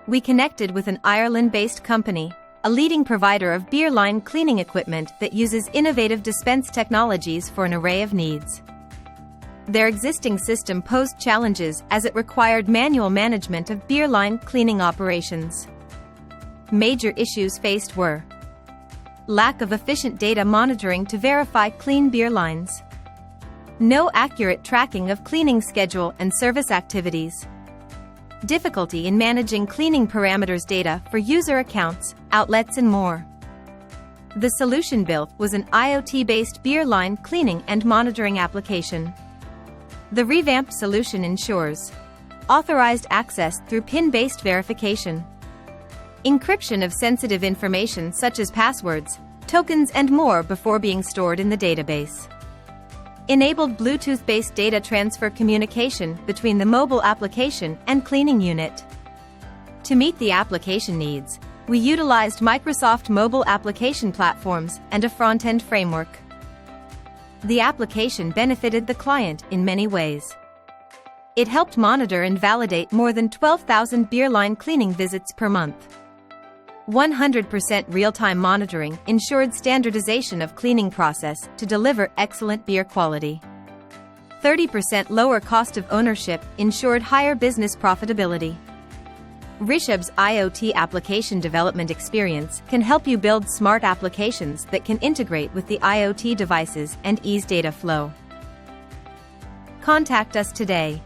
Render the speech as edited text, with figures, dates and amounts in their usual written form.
We connected with an Ireland-based company, a leading provider of beer line cleaning equipment that uses innovative dispense technologies for an array of needs. Their existing system posed challenges as it required manual management of beer line cleaning operations. Major issues faced were lack of efficient data monitoring to verify clean beer lines, no accurate tracking of cleaning schedule and service activities, difficulty in managing cleaning parameters data for user accounts, outlets and more. The solution built was an IoT-based beer line cleaning and monitoring application. The revamped solution ensures authorized access through PIN-based verification, encryption of sensitive information such as passwords, tokens and more before being stored in the database, enabled Bluetooth-based data transfer communication between the mobile application and cleaning unit. To meet the application needs, we utilized Microsoft mobile application platforms and a front-end framework. The application benefited the client in many ways. It helped monitor and validate more than 12,000 beer line cleaning visits per month. 100% real-time monitoring ensured standardization of cleaning process to deliver excellent beer quality. 30% lower cost of ownership ensured higher business profitability. Rishabh's IoT application development experience can help you build smart applications that can integrate with the IoT devices and ease data flow. Contact us today.